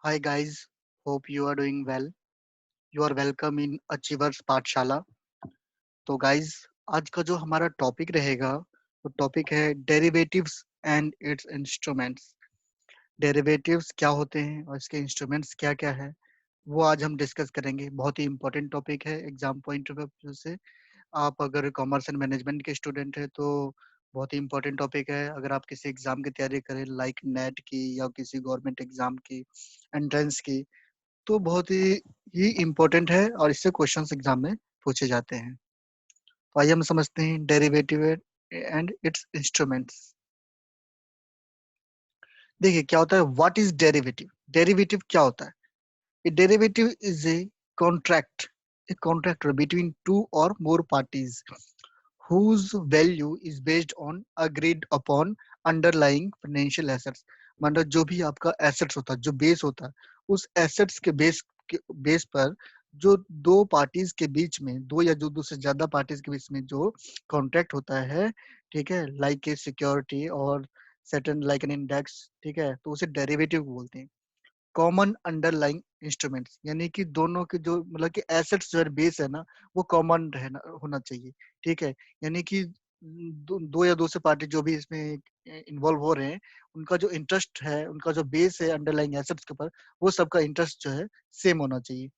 Hi guys, hope you are doing well. You are welcome in Achievers पाठशाला. तो guys, आज का जो हमारा टॉपिक रहेगा वो टॉपिक है derivatives and it's instruments. Derivatives क्या होते हैं और इसके इंस्ट्रूमेंट्स क्या क्या है वो आज हम डिस्कस करेंगे. बहुत ही इंपॉर्टेंट टॉपिक है एग्जाम पॉइंट ऑफ व्यू से. आप अगर कॉमर्स एंड मैनेजमेंट के स्टूडेंट है तो बहुत ही इंपॉर्टेंट टॉपिक है. अगर आप किसी एग्जाम की तैयारी करें लाइक नेट की या किसी गवर्नमेंट एग्जाम की, एंट्रेंस की, तो बहुत ही इम्पोर्टेंट है और इससे क्वेश्चंस एग्जाम में पूछे जाते हैं. तो आइए हम समझते हैं डेरिवेटिव एंड इट्स इंस्ट्रूमेंट्स. देखिए क्या होता है, व्हाट इज डेरिवेटिव. डेरिवेटिव क्या होता है? A derivative is a contract between two or more parties whose value is based on agreed upon underlying financial assets. मतलब जो भी आपका एसेट्स होता है, जो बेस होता है, उस एसेट्स के बेस पर जो दो पार्टीज के बीच में, दो या जो दो से ज्यादा पार्टीज के बीच में जो कॉन्ट्रैक्ट होता है, ठीक है, लाइक ए सिक्योरिटी और सर्टेन लाइक एन इंडेक्स, ठीक है, तो उसे डेरिवेटिव बोलते हैं. कॉमन अंडरलाइंग इंस्ट्रूमेंट्स यानी कि दोनों के जो मतलब कि एसेट्स जो बेस है ना, वो कॉमन रहना होना चाहिए. ठीक है, यानी कि दो या दो से पार्टी जो भी इसमें इन्वॉल्व हो रहे हैं, उनका जो इंटरेस्ट है, उनका जो बेस है अंडरलाइंग एसेट्स के ऊपर, वो सबका इंटरेस्ट जो है सेम होना चाहिए.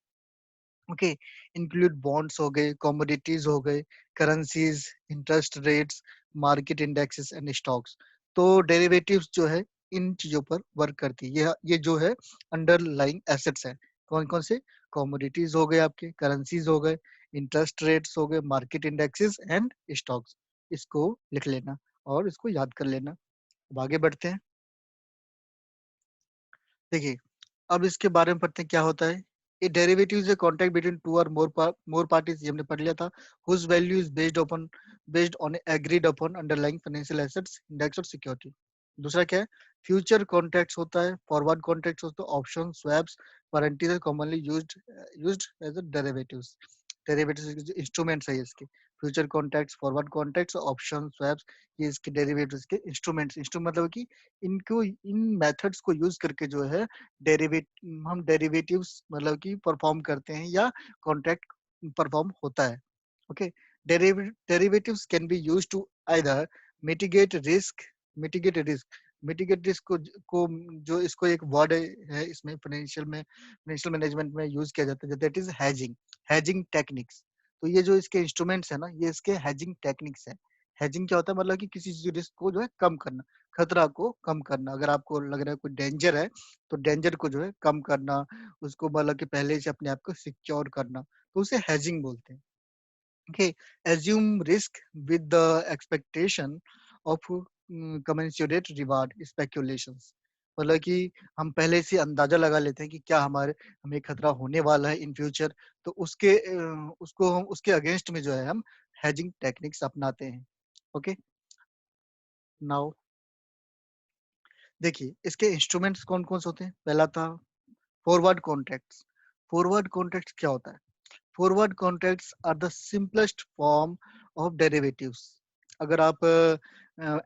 ओके. इंक्लूड बॉन्ड्स हो गए, कमोडिटीज हो गए, currencies, interest rates, market indexes and stocks. तो डेरिवेटिव्स जो है इन चीजों पर वर्क करती है. ये जो है अंडरलाइंग एसेट्स है. कौन कौन से? कमोडिटीज हो गए, आपके करेंसीज हो गए, इंटरेस्ट रेट्स हो गए, मार्केट इंडेक्सेस एंड स्टॉक्स. इसको लिख लेना और इसको याद कर लेना. अब आगे बढ़ते हैं. देखिए, अब इसके बारे में पढ़ते हैं क्या होता है. A derivative is a contract between two or more parties, ये हमने पढ़ लिया था. Whose value is based on agreed upon underlying financial assets, index or security. दूसरा क्या है? फ्यूचर कॉन्ट्रैक्ट्स होता है, फॉरवर्ड कॉन्ट्रैक्ट्स होता है, option, swaps, warranties are commonly used as a derivatives. Derivatives instruments है इसके. Future contracts, forward contracts, option, swaps, ये इसके डेरिवेटिव्स के इंस्ट्रूमेंट्स. इंस्ट्रूमेंट मतलब कि इनको, इन मेथड्स को यूज करके जो है डेरिवेट हम डेरिवेटिव्स मतलब कि परफॉर्म करते हैं या कॉन्ट्रैक्ट परफॉर्म होता है. Okay. Derivatives can be used to either mitigate risk mitigate risk को जो इसको एक वर्ड है इसमें फाइनेंशियल मैनेजमेंट में यूज किया जाता है, दैट इज हैजिंग टेक्निक्स. तो ये जो इसके इंस्ट्रूमेंट्स है ना, ये इसके हैजिंग टेक्निक्स है. हैजिंग क्या होता है? मतलब कि किसी रिस्क को जो है कम करना, खतरा को कम करना. अगर आपको लग रहा है कोई डेंजर है, तो डेंजर को जो है कम करना, उसको मतलब कि पहले से अपने आप को सिक्योर करना, तो उसे हेजिंग बोलते हैं. Okay. Assume risk with the expectation of commensurate reward, speculations. मतलब कि हम पहले से अंदाजा लगा लेते हैं कि क्या हमें खतरा होने वाला है इन फ्यूचर, तो उसको हम उसके अगेंस्ट में जो है हम हेजिंग टेक्निक्स अपनाते हैं. ओके. नाउ देखिए, इसके इंस्ट्रूमेंट्स कौन कौन से होते हैं. पहला था फॉरवर्ड कॉन्ट्रैक्ट्स. फॉरवर्ड कॉन्ट्रैक्ट्स क्या होता है? Forward contracts are the simplest form of derivatives. अगर आप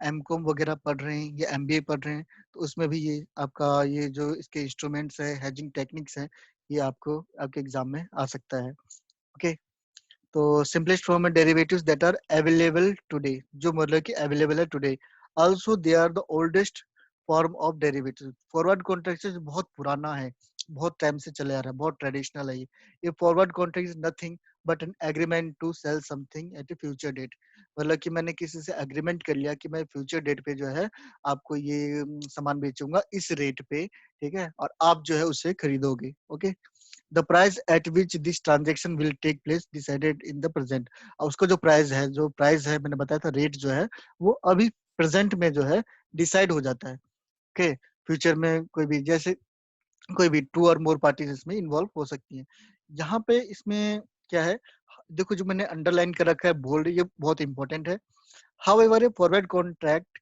एमकॉम वगैरह पढ़ रहे हैं या एमबीए पढ़ रहे हैं, तो उसमें भी ये आपका ये जो इसके इंस्ट्रूमेंट्स है, हेजिंग टेक्निक्स है, ये आपको आपके एग्जाम में आ सकता है. ओके. तो सिंपलेस्ट फॉर्म है derivatives that are available today, जो मतलब कि अवेलेबल है today. Also they are the oldest form of derivative. Forward contract बहुत पुराना है, बहुत टाइम से चले आ रहा है, बहुत ट्रेडिशनल है ये forward contract is nothing but an agreement to sell something at a future date. मतलब कि मैंने किसी से एग्रीमेंट कर लिया कि मैं फ्यूचर डेट पे जो है आपको ये सामान बेचूंगा इस रेट पे, ठीक है, और आप जो है उसे खरीदोगे. Okay. The price at which this transaction will take place decided in the present. और उसका जो प्राइस है मैंने बताया था, रेट जो है वो अभी प्रेजेंट में जो है डिसाइड हो जाता है. ओके. फ्यूचर में कोई भी टू और मोर पार्टीज इसमें इन्वॉल्व हो सकती हैं. यहाँ पे इसमें क्या है, देखो जो मैंने अंडरलाइन कर रखा है बोल्ड, ये बहुत इंपॉर्टेंट है. However, a forward contract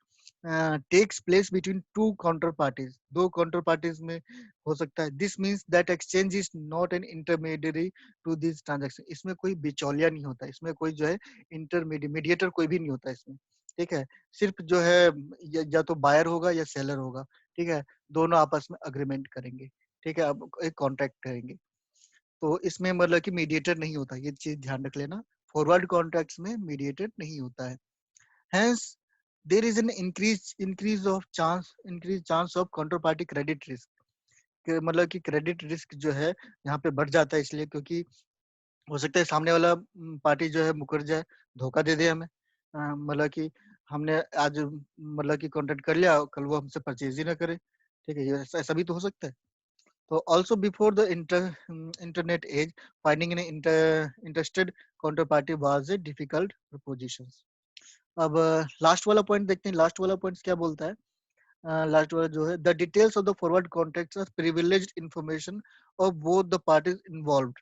takes place between two counterparties. दो counterparties में हो सकता है. This means that exchange is not an intermediary to this transaction. इसमें कोई बिचौलिया नहीं होता, इसमें कोई जो है मीडिएटर कोई भी नहीं होता इसमें. ठीक है. सिर्फ जो है या तो बायर होगा या सेलर होगा. ठीक है. दोनों आपस में अग्रीमेंट करेंगे. ठीक है, अब एक कॉन्ट्रैक्ट करेंगे, तो इसमें मतलब कि मीडिएटर नहीं होता, ये चीज ध्यान रख लेना। फॉरवर्ड कॉन्ट्रैक्ट्स में मीडिएटर नहीं होता है। Hence, there is an increase chance of counterparty credit risk, कि मतलब कि क्रेडिट रिस्क जो है यहाँ पे बढ़ जाता है, इसलिए क्योंकि हो सकता है सामने वाला पार्टी जो है मुकर जाए, धोखा दे दे हमें। मतलब कि हमने आज मतलब कि कॉन्ट्रैक्ट कर लिया, कल वो हमसे परचेज ही ना करे। ठीक है, ये ऐसा भी तो हो सकता है। तो also before the internet age, finding an interested counter party was a difficult proposition. अब लास्ट वाला पॉइंट देखते हैं, लास्ट वाला पॉइंट क्या बोलता है। लास्ट वाला जो है, the details of the forward contracts are privileged information of both the parties involved.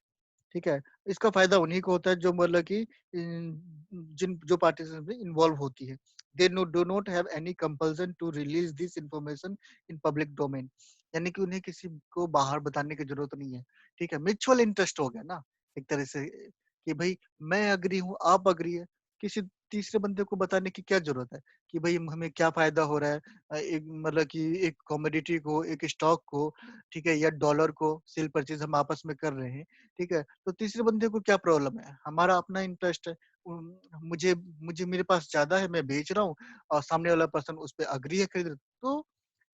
ठीक है, इसका फायदा उन्हीं को होता है जो मतलब कि जिन जो पार्टीज में इन्वॉल्व होती है। They do not have any compulsion to release this information in public domain, यानी कि उन्हें किसी को बाहर बताने की जरूरत नहीं है। ठीक है, म्यूचुअल इंटरेस्ट हो गया ना एक तरह से, कि भाई मैं अग्री हूँ, आप अग्री है, किसी तीसरे बंदे को बताने की क्या जरूरत है कि भाई हमें क्या फायदा हो रहा है। एक मतलब कि एक कमोडिटी को, एक स्टॉक को, ठीक है, या डॉलर को सेल परचेज हम आपस में कर रहे हैं। ठीक है, तो तीसरे बंदे को क्या प्रॉब्लम है, हमारा अपना इंटरेस्ट है। मुझे मुझे मेरे पास ज्यादा है, मैं बेच रहा हूँ, और सामने वाला पर्सन उस पर अग्री है खरीद, तो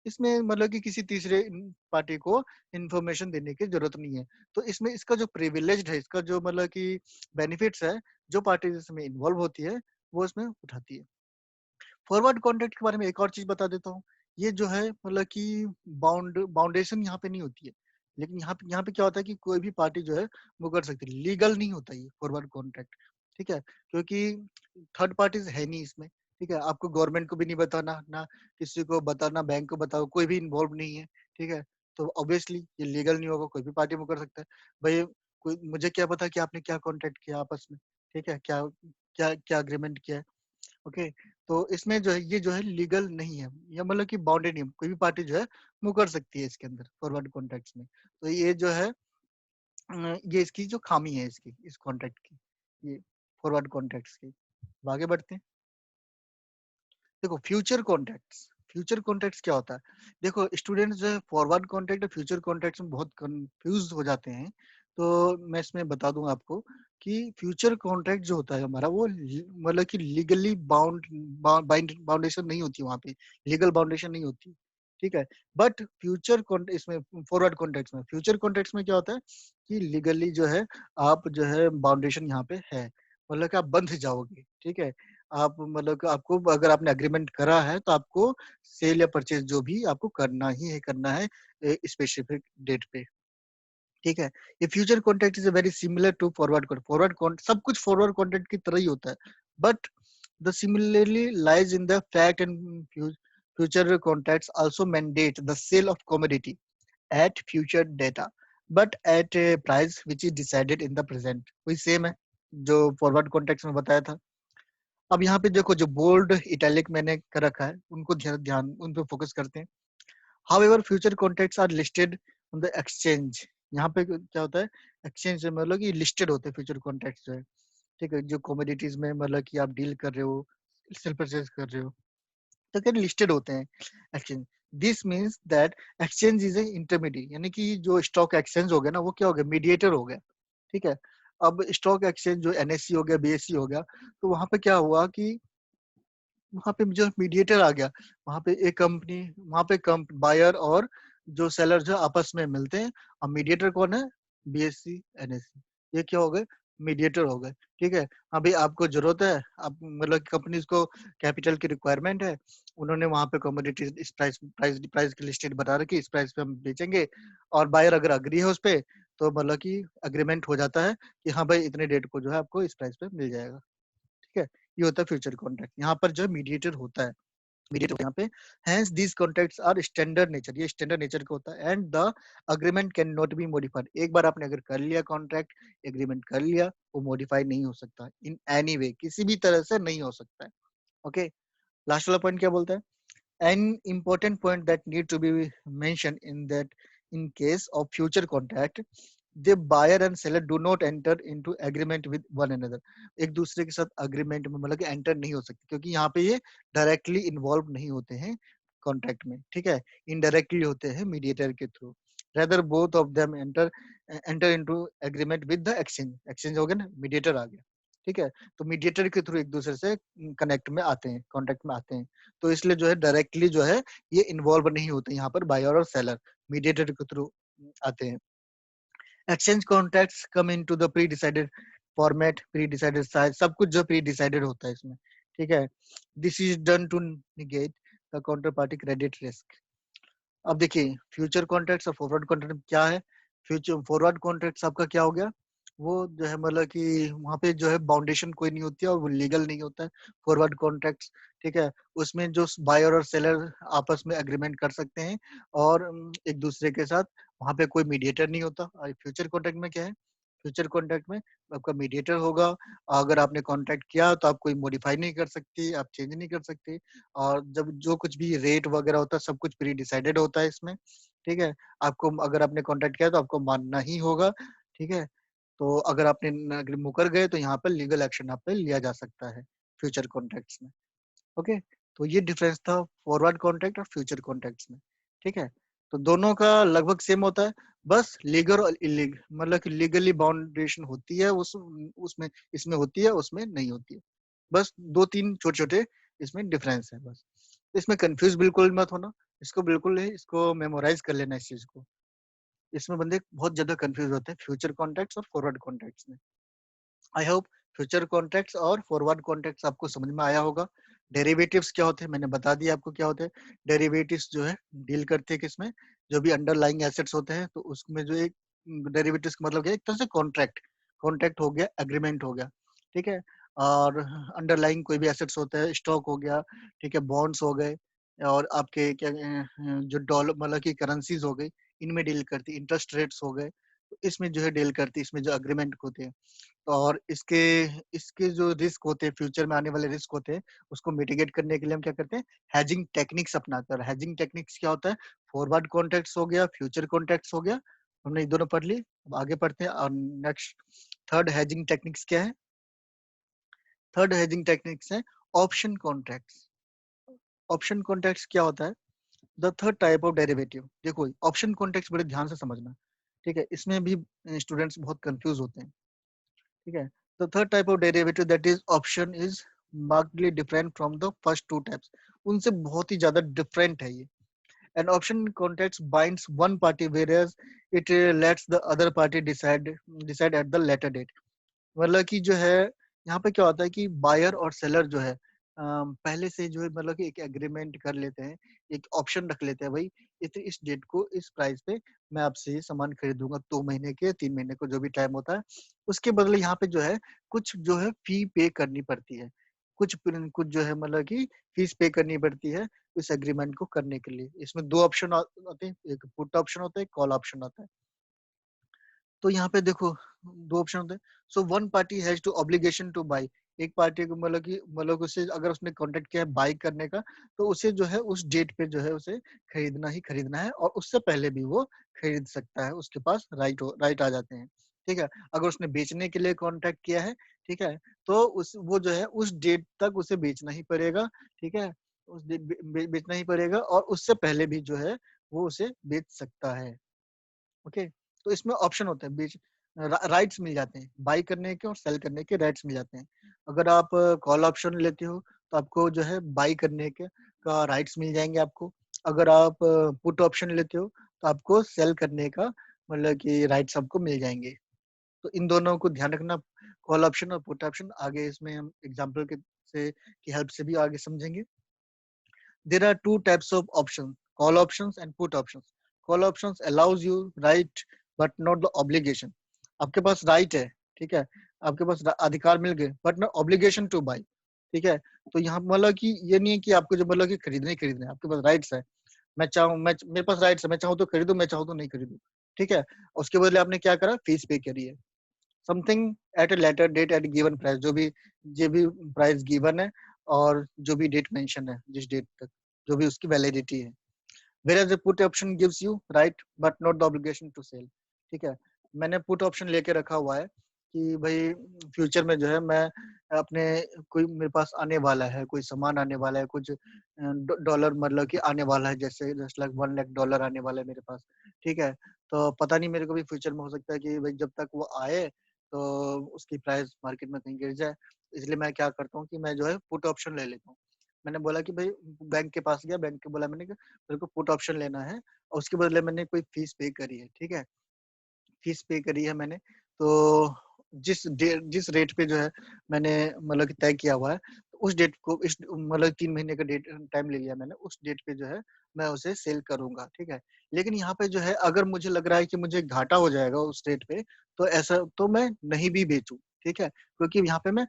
इसमें मतलब कि किसी तीसरे पार्टी को इंफॉर्मेशन देने की जरूरत नहीं है। तो इसमें इसका जो प्रिविलेज है, इसका जो मतलब कि बेनिफिट्स है, जो पार्टी इसमें इन्वॉल्व होती है वो इसमें उठाती है। फॉरवर्ड कॉन्ट्रैक्ट के बारे में एक और चीज बता देता हूँ। ये जो है मतलब कि बाउंडेशन यहाँ पे नहीं होती है, लेकिन यहाँ पे क्या होता है कि कोई भी पार्टी जो है वो कर सकती है, लीगल नहीं होता ये फॉरवर्ड कॉन्ट्रैक्ट। ठीक है, क्योंकि थर्ड पार्टीज है नहीं इसमें। ठीक है, आपको गवर्नमेंट को भी नहीं बताना, ना किसी को बताना, बैंक को बताओ, कोई भी इन्वॉल्व नहीं है। ठीक है, तो ऑब्वियसली ये लीगल नहीं होगा, कोई भी पार्टी में कर सकता है। भाई कोई मुझे क्या पता कि आपने क्या कॉन्ट्रैक्ट किया आपस में। ठीक है, क्या क्या क्या अग्रीमेंट किया है। ओके, तो इसमें जो है ये जो है लीगल नहीं है, या मतलब कि बाउंडेड नहीं है, कोई भी पार्टी जो है वो कर सकती है इसके अंदर फॉरवर्ड कॉन्ट्रैक्ट्स में। तो ये जो है ये इसकी जो खामी है इसकी, इस कॉन्ट्रैक्ट की, ये फॉरवर्ड कॉन्ट्रैक्ट्स की। अब आगे बढ़ते हैं। देखो फ्यूचर कॉन्ट्रैक्ट्स, फ्यूचर कॉन्ट्रैक्ट्स क्या होता है। देखो स्टूडेंट्स जो है फॉरवर्ड कॉन्ट्रैक्ट और फ्यूचर कॉन्ट्रैक्ट्स में बहुत कंफ्यूज हो जाते हैं। तो मैं इसमें बता दूं आपको कि फ्यूचर कॉन्ट्रैक्ट जो होता है हमारा, वो मतलब कि लीगली बाउंडेशन नहीं होती वहां पे, लीगल बाउंडेशन नहीं होती। ठीक है, बट फ्यूचर इसमें फॉरवर्ड कॉन्ट्रैक्ट्स में, फ्यूचर कॉन्ट्रैक्ट्स में क्या होता है कि लीगली जो है आप जो है बाउंडेशन यहाँ पे है, मतलब कि आप बंध जाओगे। ठीक है, आप मतलब कि आपको अगर आपने एग्रीमेंट करा है तो आपको सेल या परचेज जो भी आपको करना ही है, करना है स्पेसिफिक डेट पे। ठीक है, ये future contract is very similar to forward contract. Forward contract सब कुछ फॉरवर्ड कॉन्ट्रैक्ट की तरह ही होता है, but the similarly lies in the fact and future contracts also mandate the sale of commodity at future data, but at a price which is decided in the present. वही same है जो forward contracts में बताया था। अब यहाँ पे देखो जो बोल्ड इटैलिक मैंने कर रखा है उनको ध्यान ध्यान उन पे फोकस करते हैं। However future contracts are listed on the exchange. यहाँ पे क्या होता है, एक्सचेंज से मतलब कि लिस्टेड होते हैं फ्यूचर कॉन्ट्रैक्ट्स जो है। ठीक है, जो कमोडिटीज में मतलब कि आप डील कर रहे हो, सेल परचेज कर रहे हो, तो क्या लिस्टेड होते हैं exchange. This means that exchange is A intermediate, यानी कि जो स्टॉक एक्सचेंज हो गया ना, वो क्या हो गया, मीडिएटर हो गया। ठीक है, अब स्टॉक एक्सचेंज जो एनएससी हो गया, बीएससी हो गया, तो वहां पे क्या हुआ कि वहां पे जो मीडिएटर आ गया, वहां पे एक कंपनी, वहां पे बायर और जो सेलर जो आपस में मिलते हैं, और मीडिएटर कौन है, बीएससी एनएससी, ये क्या हो गए, मीडिएटर हो गए। ठीक है, अभी आपको जरूरत है, आप मतलब कंपनीज को कैपिटल की रिक्वायरमेंट है, उन्होंने वहां पे कमोडिटी इस प्राइस की लिस्टेड बता रखी, इस प्राइस पे हम बेचेंगे, और बायर अगर अग्री है उस पे, तो मतलब कि अग्रीमेंट हो जाता है कि हाँ भाई इतने डेट को जो है आपको इस प्राइस पे मिल जाएगा। ठीक है, ये होता है फ्यूचर कॉन्ट्रैक्ट, यहाँ पर जो मीडिएटर होता है, मीडिएटर यहाँ पे। Hence these contracts are standard nature, ये स्टैंडर्ड नेचर का होता है, and the agreement can not be modified. एक बार आपने अगर कर लिया कॉन्ट्रैक्ट, एग्रीमेंट कर लिया, वो मॉडिफाई नहीं हो सकता इन एनी वे, किसी भी तरह से नहीं हो सकता है। ओके, लास्ट वाला पॉइंट क्या बोलता है, an important point that need to be mentioned in that in case of future contract, the buyer and seller do not enter into agreement with one another। एक दूसरे के साथ अग्रीमेंट में मतलब कि एंटर नहीं हो सकते, क्योंकि यहाँ पे ये डायरेक्टली इन्वॉल्व नहीं होते हैं कॉन्ट्रैक्ट में। ठीक है, इनडायरेक्टली होते हैं मीडिएटर के through. rather both of them enter into agreement with the exchange हो गया ना, मीडिएटर आ गया, ठीक है। तो मीडिएटर के थ्रू एक दूसरे से कनेक्ट में आते हैं, कांटेक्ट में आते हैं। तो इसलिए जो है डायरेक्टली जो है ये इन्वॉल्व नहीं होते यहाँ पर, बायर और सेलर मीडिएटर के थ्रू आते हैं। Exchange contracts come into the pre decided format, pre decided size, सब कुछ जो प्री डिसाइडेड होता है इसमें, ठीक है। This is done to negate the counter party credit risk. अब देखिए फ्यूचर कॉन्ट्रैक्ट्स और फॉरवर्ड कॉन्ट्रैक्ट क्या है। फ्यूचर फॉरवर्ड कॉन्ट्रैक्ट्स आपका क्या हो गया, वो जो है मतलब कि वहाँ पे जो है बाउंडेशन कोई नहीं होती है और वो लीगल नहीं होता है फॉरवर्ड कॉन्ट्रैक्ट्स, ठीक है। उसमें जो बायर और सेलर आपस में एग्रीमेंट कर सकते हैं और एक दूसरे के साथ, वहाँ पे कोई मीडिएटर नहीं होता। और फ्यूचर कॉन्ट्रैक्ट में क्या है, फ्यूचर कॉन्ट्रैक्ट में आपका मीडिएटर होगा। अगर आपने कॉन्ट्रैक्ट किया तो आप कोई मॉडिफाई नहीं कर सकती, आप चेंज नहीं कर सकती। और जब जो कुछ भी रेट वगैरह होता है सब कुछ प्री डिसाइडेड होता है इसमें, ठीक है। आपको अगर आपने कॉन्ट्रैक्ट किया तो आपको मानना ही होगा, ठीक है। तो अगर आपने मुकर गए तो यहाँ पर लीगल एक्शन आप पे लिया जा सकता है फ्यूचर कॉन्ट्रैक्ट्स में। ओके, तो ये डिफरेंस था फॉरवर्ड कॉन्ट्रैक्ट और फ्यूचर कॉन्ट्रैक्ट्स में, ठीक है। तो दोनों का लगभग सेम होता है, बस लीगल और इलीगल मतलब कि लीगली बाउंडेशन होती है उसमें, इसमें होती है, उसमें नहीं होती है। बस दो तीन छोटे छोटे इसमें डिफरेंस है बस। इसमें कंफ्यूज बिल्कुल मत होना, इसको बिल्कुल इसको मेमोराइज कर लेना इस चीज को। इसमें बंदे बहुत ज्यादा कंफ्यूज होते हैं फ्यूचर कॉन्ट्रैक्ट्स और फॉरवर्ड कॉन्ट्रैक्ट्स में। आई होप फ्यूचर कॉन्ट्रैक्ट्स और फॉरवर्ड कॉन्ट्रैक्ट्स आपको समझ में आया होगा। डेरिवेटिव्स क्या होते हैं मैंने बता दिया आपको क्या होते हैं। डेरिवेटिव्स जो है डील करते हैं किसमें, जो भी अंडरलाइंग एसेट्स होते हैं, तो उसमें जो एक डेरिवेटिव्स का मतलब क्या है, एक तरह से कॉन्ट्रैक्ट, कॉन्ट्रैक्ट हो गया, एग्रीमेंट हो गया, ठीक है। और अंडरलाइंग कोई भी एसेट्स होते हैं, स्टॉक हो गया, ठीक है, बॉन्ड्स हो गए, और आपके क्या जो डॉलर मतलब की करेंसीज हो गई, इनमें डील करती, इंटरेस्ट रेट्स हो गए, तो इसमें जो है डील करती, इसमें जो अग्रीमेंट होते हैं। और इसके इसके जो रिस्क होते हैं, फ्यूचर में आने वाले रिस्क होते हैं, उसको मिटिगेट करने के लिए हम क्या करते हैं, हेजिंग टेक्निक्स अपनाते हैं। हेजिंग टेक्निक्स क्या होता है, फॉरवर्ड कॉन्ट्रैक्ट्स हो गया, फ्यूचर कॉन्ट्रैक्ट्स हो गया, हमने ये दोनों पढ़ ली। अब आगे पढ़ते हैं। और नेक्स्ट थर्ड हेजिंग टेक्निक्स क्या है, थर्ड हेजिंग टेक्निक्स है ऑप्शन कॉन्ट्रैक्ट्स। ऑप्शन कॉन्ट्रैक्ट्स क्या होता है, the third type of derivative. देखो ऑप्शन कॉन्ट्रैक्ट्स बड़े ध्यान से समझना, ठीक है, इसमें भी स्टूडेंट्स बहुत कंफ्यूज होते हैं, ठीक है। The third type of derivative that is option is markedly different from the first two types. उनसे बहुत ही ज्यादा डिफरेंट है ये। An option contract binds one party whereas it lets the other party decide at the later date. मतलब कि जो है यहाँ पे क्या होता है कि बायर और सेलर जो है पहले से जो है मतलब कि एक एग्रीमेंट कर लेते हैं, एक ऑप्शन रख लेते हैं, भाई इस डेट को इस प्राइस पे मैं आपसे ये सामान खरीदूंगा, 2 महीने के 3 महीने को जो भी टाइम होता है। उसके बदले यहाँ पे जो है कुछ जो है फी पे करनी पड़ती है, कुछ कुछ जो है मतलब कि फीस पे करनी पड़ती है इस एग्रीमेंट को करने के लिए। इसमें दो ऑप्शन आते हैं, एक पुट ऑप्शन होता है, एक कॉल ऑप्शन आता है। तो यहाँ पे देखो दो ऑप्शन होते हैं। So one party has to obligation to buy, एक पार्टी को मतलब कि मतलब उसे अगर उसने कॉन्टेक्ट किया है बाई करने का, तो उसे जो है उस डेट पे जो है उसे खरीदना ही खरीदना है, और उससे पहले भी वो खरीद सकता है, उसके पास राइट आ जाते हैं, ठीक है। अगर उसने बेचने के लिए कॉन्टेक्ट किया है, ठीक है, तो उस वो जो है उस डेट तक उसे बेचना ही पड़ेगा, ठीक है। उस डेट बेचना ही पड़ेगा, और उससे पहले भी जो है वो उसे बेच सकता है। ओके, तो इसमें ऑप्शन होते हैं, बीच राइट्स मिल जाते हैं, बाई करने के और सेल करने के राइट्स मिल जाते हैं। अगर आप कॉल ऑप्शन लेते हो तो आपको जो है बाई करने के का राइट्स मिल जाएंगे आपको। अगर आप पुट ऑप्शन लेते हो तो आपको सेल करने का मतलब कि राइट्स आपको मिल जाएंगे। तो इन दोनों को ध्यान रखना, कॉल ऑप्शन और पुट ऑप्शन। आगे इसमें हम एग्जाम्पल के से की हेल्प से भी आगे समझेंगे। There are two types of options, call options and put options. Call options allows you right but not the obligation. आपके पास right है, ठीक है, आपके पास अधिकार मिल गए but not obligation to buy, ठीक है। तो यहाँ मतलब कि ये नहीं है कि आपको जो मतलब कि खरीदने आपके पास राइट्स है, मैं चाहूँ मैं मेरे पास राइट्स है, मैं चाहूँ तो खरीदूं, मैं चाहूँ तो नहीं खरीदूं, ठीक है। उसके बदले आपने क्या करा, फीस पे करी है। Something at a later date at given price, जो भी प्राइस गिवन है और जो भी डेट मेंशन है, जिस डेट तक जो भी उसकी वैलिडिटी है। whereas the put option gives you right but not the obligation to sell, ठीक है। मैंने पुट ऑप्शन लेके रखा हुआ है, कि भाई फ्यूचर में जो है मैं अपने कोई मेरे पास आने वाला है, कोई सामान आने वाला है, कुछ डॉलर मतलब कि आने वाला है, जैसे जस्ट लाइक 1 लाख डॉलर आने वाला है मेरे पास, ठीक है? तो पता नहीं मेरे को भी फ्यूचर में हो सकता है कि भाई जब तक वो आए तो उसकी प्राइस मार्केट में कहीं गिर जाए। इसलिए मैं क्या करता हूँ कि मैं जो है पुट ऑप्शन ले लेता हूँ। मैंने बोला कि भाई बैंक के पास गया, बैंक को बोला मैंने कि मेरे को पुट ऑप्शन लेना है और उसके बदले मैंने कोई फीस पे करी है, ठीक है? फीस पे करी है मैंने, तो जिस रेट पे जो है मैंने मतलब कि तय किया हुआ है, तो उस डेट को इस मतलब 3 महीने का डेट टाइम ले लिया मैंने, उस डेट पे जो है मैं उसे सेल करूँगा, ठीक है? लेकिन यहाँ पे जो है अगर मुझे लग रहा है कि मुझे घाटा हो जाएगा उस रेट पे, तो ऐसा तो मैं नहीं भी बेचूँ, ठीक है? क्योंकि यहाँ पे मैं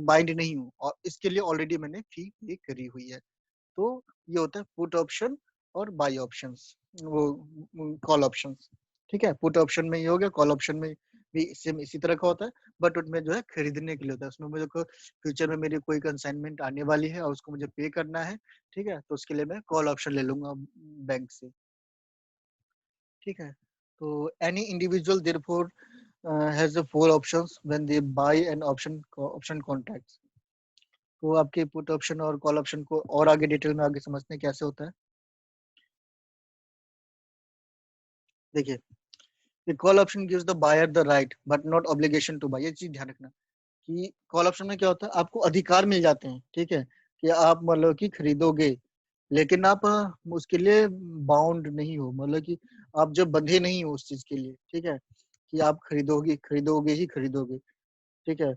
बाइंड नहीं हूँ और इसके लिए ऑलरेडी मैंने फी पे करी हुई है। तो ये होता है पुट ऑप्शन और बाय ऑप्शंस, वो कॉल ऑप्शंस, ठीक है? पुट ऑप्शन में ये हो गया, कॉल ऑप्शन में भी सेम इसी तरह का होता है, बट उसमें जो है खरीदने के लिए होता है। उसमें मुझे को फ्यूचर में मेरी कोई कंसाइनमेंट आने वाली है और उसको मुझे पे करना है, ठीक है? तो उसके लिए मैं कॉल ऑप्शन ले लूँगा बैंक से, ठीक है? तो any individual therefore has the 4 options when they buy an option contracts. तो आपके पुट ऑप्शन और कॉल ऑप्शन को और आगे डिटेल में आगे समझते हैं कैसे होता है। देखिए, the call option gives the buyer the right but not obligation to buy. ये चीज़ ध्यान रखना कि कॉल ऑप्शन में क्या होता है, आपको अधिकार मिल जाते हैं, ठीक है? कि आप मतलब कि खरीदोगे, लेकिन आप उसके लिए बाउंड नहीं हो, मतलब कि आप जब बंधे नहीं हो उस चीज़ के लिए, ठीक है? कि आप खरीदोगे खरीदोगे ही खरीदोगे, ठीक है?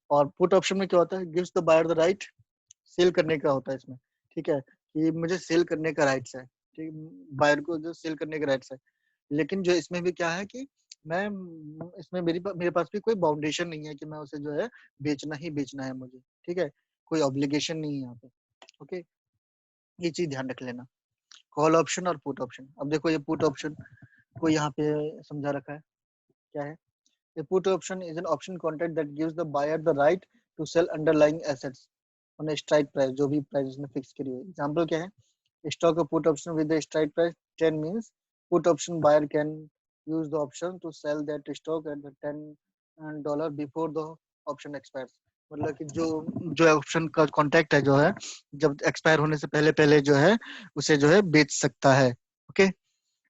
और पुट ऑप्शन में क्या होता है, gives the buyer the right, sell करने का होता है इसमें, ठीक है? कि मुझे सेल करने का राइट्स है, ठीक? बायर को जो सेल करने का राइट्स है। लेकिन जो इसमें भी क्या है कि मैं इसमें मेरे पास भी कोई बाउंडेशन नहीं है कि मैं उसे जो है बेचना ही बेचना है मुझे, ठीक है? कोई ऑब्लिगेशन नहीं है यहाँ पे, ओके? ये चीज़ ध्यान रख लेना। कॉल ऑप्शन और पुट ऑप्शन। अब देखो ये पुट ऑप्शन को यहाँ पे समझा रखा है, क्या है? A put option is an option contract that gives the buyer the right to sell underlying assets on a strike price, जो भी प्राइस उसने फिक्स करी हुई है। एग्जाम्पल क्या है? Stock a put option with the strike price 10 means put option buyer can use the option to sell that stock at the $10 before the option expires। मतलब कि जो जो ऑप्शन का कॉन्ट्रैक्ट है जो है, जब एक्सपायर होने से पहले पहले जो है उसे जो है बेच सकता है, ओके?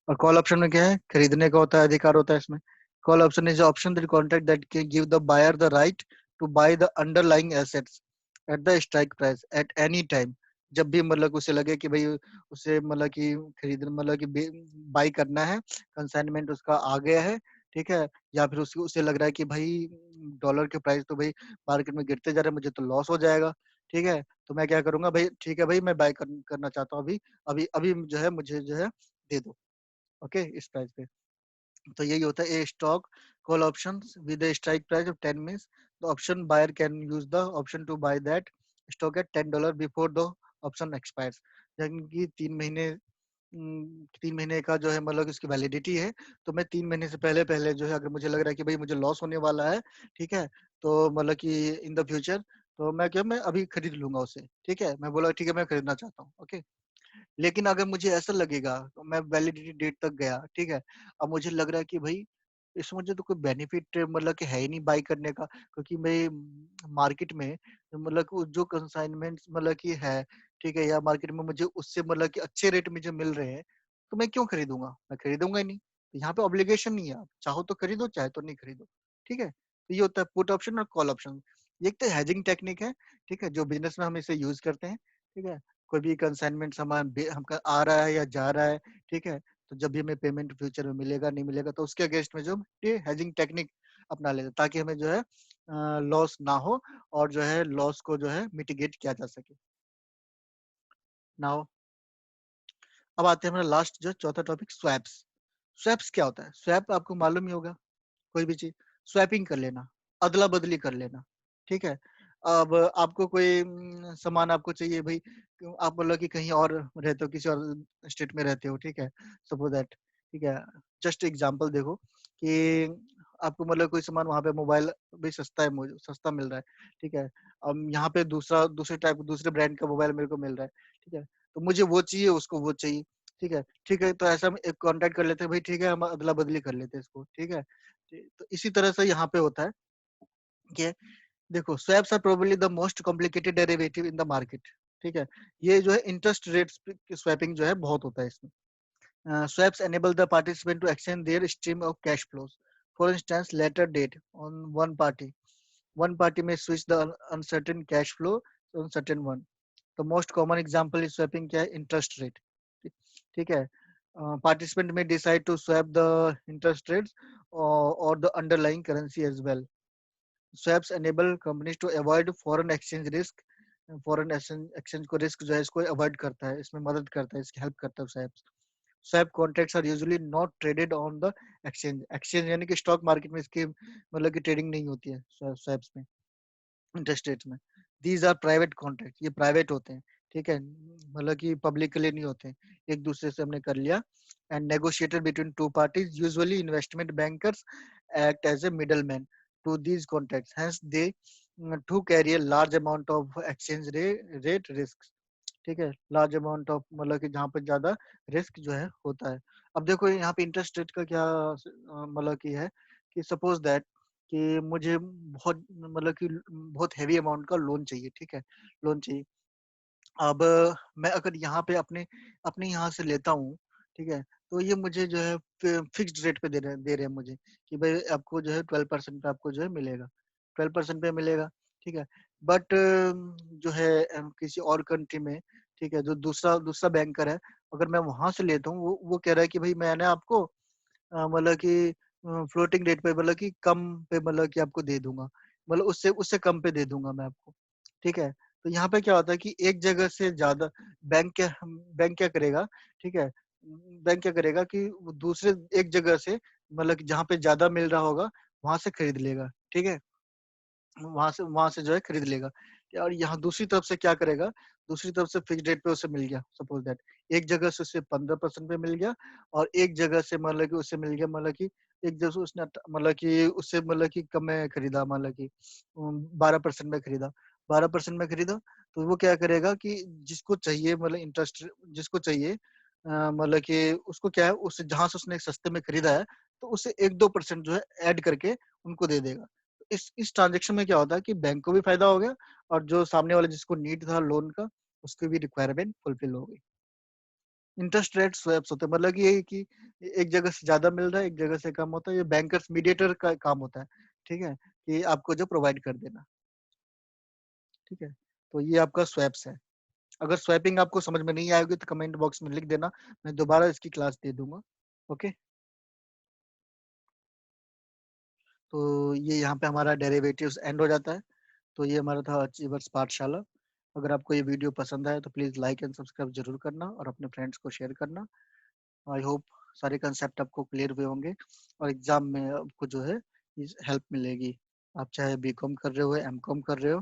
और कॉल ऑप्शन में क्या है, खरीदने का होता है, अधिकार होता है इसमें। Call option is option that contract that can give the buyer the right to buy the underlying assets at the strike price at any time. जब भी मतलब उसे लगे कि भाई उसे मतलब कि खरीद मतलब कि बाई करना है, कंसाइनमेंट उसका आ गया है, ठीक है? या फिर उसको उसे लग रहा है कि भाई डॉलर के प्राइस तो भाई मार्केट में गिरते जा रहे हैं, मुझे तो लॉस हो जाएगा, ठीक है? तो मैं क्या करूंगा, भाई ठीक है भाई मैं बाय करना चाहता हूँ अभी, अभी अभी जो है मुझे जो है दे दो, ओके? इस प्राइस पे। तो यही होता है a stock call options with a strike price of 10 means the option buyer can use the option to buy that stock at $10 before the option expires। यानी कि 3 महीने का जो है मतलब इसकी वैलिडिटी है, तो मैं 3 महीने से पहले पहले जो है अगर मुझे लग रहा है कि भाई मुझे लॉस होने वाला है, ठीक है? तो मतलब कि इन द फ्यूचर तो मैं अभी खरीद लूंगा उसे, ठीक है? मैं बोला ठीक है मैं खरीदना चाहता हूँ, ओके? लेकिन अगर मुझे ऐसा लगेगा, तो मैं वैलिडिटी डेट तक गया, ठीक है? अब मुझे लग रहा है कि भई इसमें मुझे तो कोई बेनिफिट मतलब कि है ही नहीं बाय करने का, क्योंकि मैं मार्केट में मतलब कि जो कंसाइनमेंट्स मतलब कि है, ठीक है? या मार्केट में मुझे उससे मतलब कि अच्छे रेट मुझे मिल रहे हैं, तो मैं क्यों खरीदूँगा? मैं खरीदूँगा ही नहीं। तो यहाँ पे ऑब्लिगेशन नहीं है, आप चाहो तो खरीदो, चाहे तो नहीं खरीदो, ठीक है? तो ये होता है पुट ऑप्शन और कॉल ऑप्शन। ये एक तो हेजिंग टेक्निक है, ठीक है? जो बिज़नेस में हम इसे यूज़ करते हैं, ठीक है? कोई भी कंसाइनमेंट सामान हमका आ रहा है या जा रहा है, ठीक है? तो जब भी हमें पेमेंट फ्यूचर में मिलेगा, नहीं मिलेगा, तो उसके अगेंस्ट में जो ये हेजिंग टेक्निक अपना लेते हैं, ताकि हमें जो है लॉस ना हो और जो है लॉस को जो है मिटिगेट किया जा सके। नाउ अब आते हैं हमारा लास्ट जो चौथा टॉपिक, स्वैप्स। स्वैप्स क्या होता है? स्वैप आपको मालूम ही होगा, कोई भी चीज़ स्वैपिंग कर लेना, अदला-बदली कर लेना, ठीक है? अब आपको कोई सामान आपको चाहिए भई, आप मतलब कि कहीं और रहते हो, किसी और स्टेट में रहते हो, ठीक है? सपोज़ दैट, ठीक है? जस्ट एग्ज़ाम्पल देखो कि आपको मतलब कोई सामान वहाँ पे मोबाइल भी सस्ता है, मुझे सस्ता मिल रहा है, ठीक है? अब यहाँ पे दूसरे ब्रांड का मोबाइल मेरे को मिल रहा है, ठीक है? तो मुझे वो चाहिए, उसको वो चाहिए, ठीक है? ठीक है, तो ऐसा हम एक कॉन्टैक्ट कर लेते हैं, भई ठीक है हम अदला-बदली कर लेते हैं इसको, ठीक है? तो इसी तरह से यहाँ पे होता है ठीक है, देखो swaps are probably the most complicated derivative in the market. ठीक है, ये जो है इंटरेस्ट रेट स्वैपिंग जो है बहुत होता है इसमें। Swaps enable the participant to exchange their stream of cash flows. For instance, later date on one party may switch the uncertain cash flow to uncertain one. The most common example is swapping क्या है, interest rate। ठीक है, participant may decide to swap the interest rates or the underlying currency as well. Swaps enable companies to avoid foreign exchange risk। Foreign exchange को risk जो है इसको avoid करता है, इसमें मदद करता है, इसकी हेल्प करता है swaps. Swap contracts are usually not traded on the exchange. Exchange यानी कि स्टॉक मार्केट में इसकी मतलब कि ट्रेडिंग नहीं होती है स्वैप्स में, इंटरेस्ट रेट्स में। दीज आर प्राइवेट कॉन्ट्रैक्ट, ये प्राइवेट होते हैं। ठीक है, मतलब कि पब्लिक के लिए नहीं होते हैं, एक दूसरे से हमने कर लिया। And negotiated between two parties, usually investment bankers act as a middleman to these contracts. Hence, they to carry a large amount of exchange rate risks। ठीक है, लार्ज अमाउंट ऑफ मतलब कि जहाँ पे ज्यादा रिस्क जो है होता है। अब देखो यहाँ पे इंटरेस्ट रेट का क्या मतलब कि है कि सपोज दैट कि मुझे बहुत मतलब कि बहुत हैवी अमाउंट का लोन चाहिए। ठीक है, लोन चाहिए। अब मैं अगर यहाँ पे अपने अपने यहाँ से लेता हूँ, ठीक है, तो ये मुझे जो है फिक्स्ड रेट पे दे रहे हैं मुझे कि भाई आपको जो है 12% पे आपको जो है मिलेगा, 12% पे मिलेगा। ठीक है, बट जो है किसी और कंट्री में, ठीक है, जो दूसरा दूसरा बैंकर है, अगर मैं वहां से लेता हूँ, वो कह रहा है कि भाई मैंने आपको मतलब कि फ्लोटिंग रेट पे मतलब कि कम पे मतलब कि आपको दे दूंगा, मतलब उससे उससे कम पे दे दूंगा मैं आपको। ठीक है, तो यहाँ पे क्या होता है कि एक जगह से ज्यादा बैंक क्या करेगा। ठीक है, बैंक क्या करेगा कि वो दूसरे एक जगह से मतलब कि जहाँ पे ज्यादा मिल रहा होगा वहां से खरीद लेगा। ठीक है, वहां से जो है खरीद लेगा। और यहाँ दूसरी तरफ से क्या करेगा, दूसरी तरफ से फिक्स रेट पे उसे मिल गया, सपोज दैट एक जगह से उसे 15% पे मिल गया, और एक जगह से मतलब कि उसे मिल गया मतलब कि एक जगह से उसने मतलब कि उससे मतलब कि कम में खरीदा, मतलब कि 12% में खरीदा, 12% में खरीदा। तो वो क्या करेगा कि जिसको चाहिए मतलब इंटरेस्ट जिसको चाहिए मतलब कि उसको क्या है, उससे जहां से उसने सस्ते में खरीदा है तो उसे 1-2% जो है ऐड करके उनको दे देगा। इस ट्रांजेक्शन में क्या होता है कि बैंक को भी फायदा हो गया, और जो सामने वाले जिसको नीड था लोन का, उसकी भी रिक्वायरमेंट फुलफिल हो गई। इंटरेस्ट रेट स्वैप्स होते हैं, मतलब कि ये कि एक जगह से ज्यादा मिल रहा है, एक जगह से कम होता है। ये बैंकर्स मीडिएटर का काम होता है। ठीक है, कि आपको जो प्रोवाइड कर देना। ठीक है, तो ये आपका स्वैप्स है। अगर स्वैपिंग आपको समझ में नहीं आएगी तो कमेंट बॉक्स में लिख देना, मैं दोबारा इसकी क्लास दे दूंगा। ओके, तो ये यहाँ पे हमारा डेरिवेटिव्स एंड हो जाता है। तो ये हमारा था अचीवर्स पाठशाला। अगर आपको ये वीडियो पसंद आए तो प्लीज़ लाइक एंड सब्सक्राइब जरूर करना और अपने फ्रेंड्स को शेयर करना। आई होप सारे कंसेप्ट आपको क्लियर हुए होंगे और एग्जाम में आपको जो है हेल्प मिलेगी। आप चाहे बीकॉम कर रहे हो, एमकॉम कर रहे हो,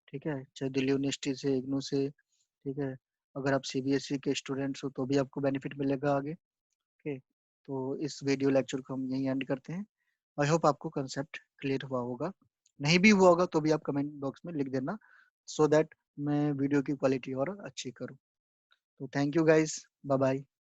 ठीक है, चाहे दिल्ली यूनिवर्सिटी से, इग्नू से, ठीक है, अगर आप सीबीएसई के स्टूडेंट्स हो तो भी आपको बेनिफिट मिलेगा आगे। ओके, तो इस वीडियो लेक्चर को हम यहीं एंड करते हैं। आई होप आपको कंसेप्ट क्लियर हुआ होगा। नहीं भी हुआ होगा तो भी आप कमेंट बॉक्स में लिख देना, सो दैट मैं वीडियो की क्वालिटी और अच्छी करूँ। तो thank you guys, bye bye.